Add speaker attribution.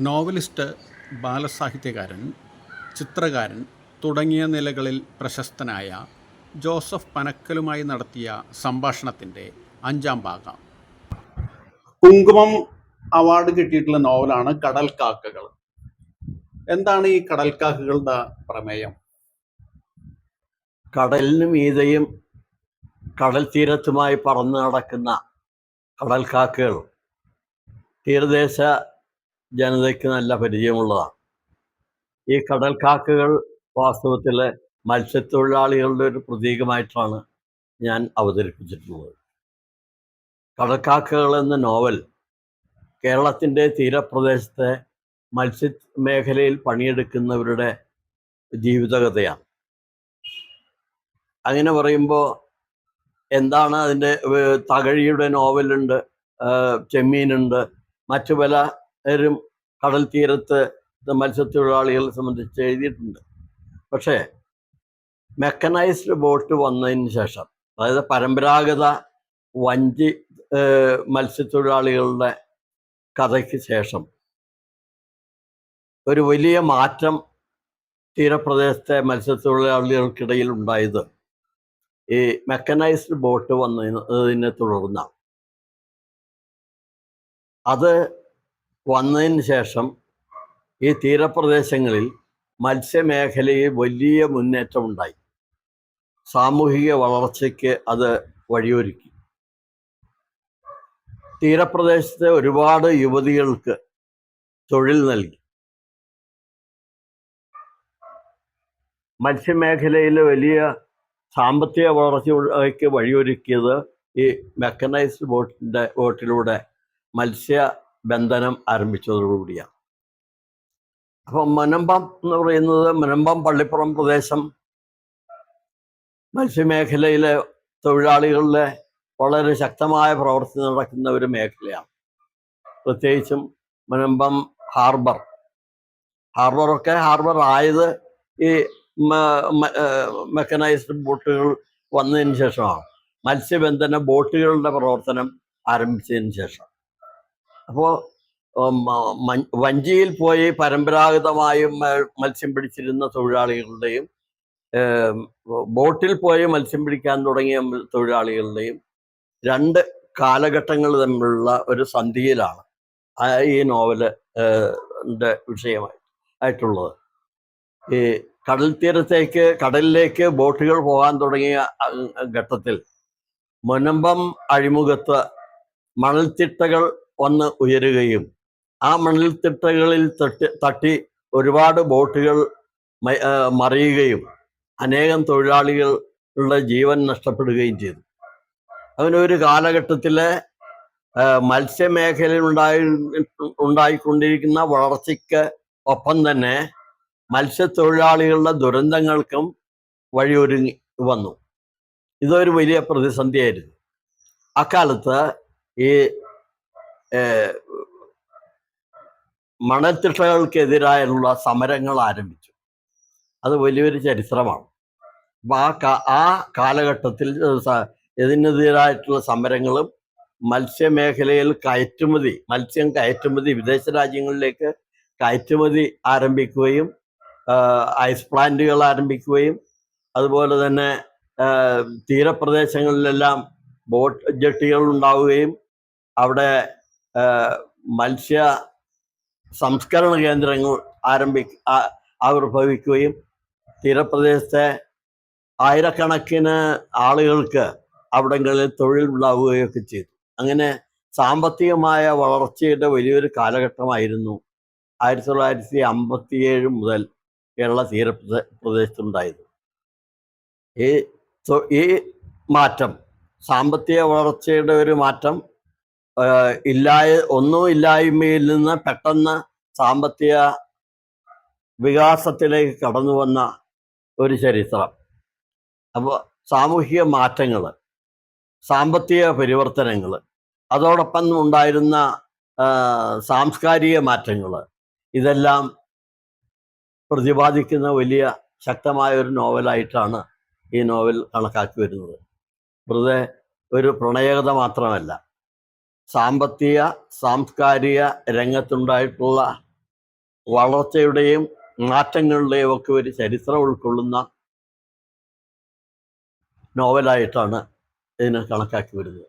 Speaker 1: Novelist, ബാലസാഹിത്യകാരൻ, ചിത്രകാരൻ തുടങ്ങിയ നിലകളിൽ പ്രശസ്തനായ ജോസഫ് പനക്കലുമായി നടത്തിയ സംഭാഷണത്തിൻ്റെ 5-ാം ഭാഗം. കുങ്കുമം അവാർഡ് കിട്ടിയിട്ടുള്ള നോവലാണ് കടൽക്കാക്കകൾ. എന്താണ് ഈ കടൽക്കാക്കകളുടെ പ്രമേയം?
Speaker 2: കടലിന് മീതെയും കടൽ തീരത്തുമായി പറന്നു നടക്കുന്ന കടൽക്കാക്കകൾ തീരദേശ ജനതയ്ക്ക് നല്ല പരിചയമുള്ളതാണ്. ഈ കടൽക്കാക്കകൾ വാസ്തവത്തിൽ മത്സ്യത്തൊഴിലാളികളുടെ ഒരു പ്രതീകമായിട്ടാണ് ഞാൻ അവതരിപ്പിച്ചിട്ടുള്ളത്. കടൽക്കാക്കകൾ എന്ന നോവൽ കേരളത്തിൻ്റെ തീരപ്രദേശത്തെ മത്സ്യമേഖലയിൽ പണിയെടുക്കുന്നവരുടെ ജീവിതകഥയാണ്. അങ്ങനെ പറയുമ്പോൾ എന്താണ് അതിൻ്റെ തകഴിയുടെ നോവലുണ്ട്, ചെമ്മീനുണ്ട്, മറ്റു പലരും കടൽ തീരത്ത് മത്സ്യത്തൊഴിലാളികളെ സംബന്ധിച്ച് എഴുതിയിട്ടുണ്ട്. പക്ഷേ മെക്കനൈസ്ഡ് ബോട്ട് വന്നതിന് ശേഷം, അതായത് പരമ്പരാഗത വഞ്ചി മത്സ്യത്തൊഴിലാളികളുടെ കഥയ്ക്ക് ശേഷം ഒരു വലിയ മാറ്റം തീരപ്രദേശത്തെ മത്സ്യത്തൊഴിലാളികൾക്കിടയിൽ ഉണ്ടായത് ഈ മെക്കനൈസ്ഡ് ബോട്ട് വന്നതിനെ തുടർന്നാണ്. അത് വന്നതിന് ശേഷം ഈ തീരപ്രദേശങ്ങളിൽ മത്സ്യമേഖലയിൽ വലിയ മുന്നേറ്റം ഉണ്ടായി. സാമൂഹിക വളർച്ചയ്ക്ക് അത് വഴിയൊരുക്കി. തീരപ്രദേശത്തെ ഒരുപാട് യുവതികൾക്ക് തൊഴിൽ നൽകി. മത്സ്യമേഖലയിൽ വലിയ സാമ്പത്തിക വളർച്ചയ്ക്ക് വഴിയൊരുക്കിയത് ഈ മെക്കനൈസ്ഡ് ബോട്ടിലൂടെ മത്സ്യബന്ധനം ആരംഭിച്ചതോടുകൂടിയാണ്. അപ്പം മുനമ്പം എന്ന് പറയുന്നത്, മുനമ്പം പള്ളിപ്പുറം പ്രദേശം മത്സ്യമേഖലയിലെ തൊഴിലാളികളുടെ വളരെ ശക്തമായ പ്രവൃത്തി നടക്കുന്ന ഒരു മേഖലയാണ്. പ്രത്യേകിച്ചും മുനമ്പം ഹാർബറൊക്കെ ആയത് ഈ മെക്കനൈസ്ഡ് ബോട്ടുകൾ വന്നതിന് ശേഷമാണ്. മത്സ്യബന്ധന ബോട്ടുകളുടെ പ്രവർത്തനം ആരംഭിച്ചതിന് ശേഷം. അപ്പോൾ വഞ്ചിയിൽ പോയി പരമ്പരാഗതമായും മത്സ്യം പിടിച്ചിരുന്ന തൊഴിലാളികളുടെയും ബോട്ടിൽ പോയി മത്സ്യം പിടിക്കാൻ തുടങ്ങിയ തൊഴിലാളികളുടെയും രണ്ട് കാലഘട്ടങ്ങൾ തമ്മിലുള്ള ഒരു സന്ധിയിലാണ് ഈ നോവല് വിഷയമായിട്ടുള്ളത്. ഈ കടലിലേക്ക് ബോട്ടുകൾ പോകാൻ തുടങ്ങിയ ഘട്ടത്തിൽ മുനമ്പം അഴിമുഖത്ത് മണൽത്തിട്ടകൾ വന്ന് ഉയരുകയും ആ മണൽത്തിട്ടകളിൽ തട്ടി ഒരുപാട് ബോട്ടുകൾ മറിയുകയും അനേകം തൊഴിലാളികളുടെ ജീവൻ നഷ്ടപ്പെടുകയും ചെയ്തു. അങ്ങനെ ഒരു കാലഘട്ടത്തിലെ മത്സ്യമേഖലയിൽ ഉണ്ടായിക്കൊണ്ടിരിക്കുന്ന വളർച്ചയ്ക്ക് ഒപ്പം തന്നെ മത്സ്യത്തൊഴിലാളികളുടെ ദുരന്തങ്ങൾക്കും വഴിയൊരുങ്ങി വന്നു. ഇതൊരു വലിയ പ്രതിസന്ധിയായിരുന്നു. അക്കാലത്ത് ഈ മണൽത്തിട്ടകൾക്കെതിരായുള്ള സമരങ്ങൾ ആരംഭിച്ചു. അത് വലിയൊരു ചരിത്രമാണ്. അപ്പം ആ കാലഘട്ടത്തിൽ ഇതിനെതിരായിട്ടുള്ള സമരങ്ങളും മത്സ്യമേഖലയിൽ മത്സ്യം കയറ്റുമതി വിദേശ രാജ്യങ്ങളിലേക്ക് കയറ്റുമതി ആരംഭിക്കുകയും ഐസ് പ്ലാന്റുകൾ ആരംഭിക്കുകയും അതുപോലെ തന്നെ തീരപ്രദേശങ്ങളിലെല്ലാം ബോട്ട് ജെട്ടികൾ ഉണ്ടാവുകയും അവിടെ മത്സ്യ സംസ്കരണ കേന്ദ്രങ്ങൾ ആവിർഭവിക്കുകയും തീരപ്രദേശത്തെ ആയിരക്കണക്കിന് ആളുകൾക്ക് അവിടങ്ങളിൽ തൊഴിൽ ഉണ്ടാവുകയൊക്കെ ചെയ്തു. അങ്ങനെ സാമ്പത്തികമായ വളർച്ചയുടെ വലിയൊരു കാലഘട്ടമായിരുന്നു 1957 മുതൽ കേരള തീരപ്രദേശത്തുണ്ടായത്. ഈ മാറ്റം, സാമ്പത്തിക വളർച്ചയുടെ ഒരു മാറ്റം, ഒന്നുമില്ലായ്മയിൽ നിന്ന് പെട്ടെന്ന് സാമ്പത്തിക വികാസത്തിലേക്ക് കടന്നു വന്ന ഒരു ചരിത്രം. അപ്പോൾ സാമൂഹിക മാറ്റങ്ങൾ, സാമ്പത്തിക പരിവർത്തനങ്ങൾ, അതോടൊപ്പം ഉണ്ടായിരുന്ന സാംസ്കാരിക മാറ്റങ്ങൾ, ഇതെല്ലാം പ്രതിപാദിക്കുന്ന വലിയ ശക്തമായ ഒരു നോവലായിട്ടാണ് ഈ നോവൽ കണക്കാക്കി വരുന്നത്. വെറുതെ ഒരു പ്രണയകഥ മാത്രമല്ല, സാമ്പത്തിക സാംസ്കാരിക രംഗത്തുണ്ടായിട്ടുള്ള വളർച്ചയുടെയും മാറ്റങ്ങളുടെയും ഒക്കെ ഒരു ചരിത്രം ഉൾക്കൊള്ളുന്ന നോവലായിട്ടാണ് ഇതിനെ കണക്കാക്കി വരുന്നത്.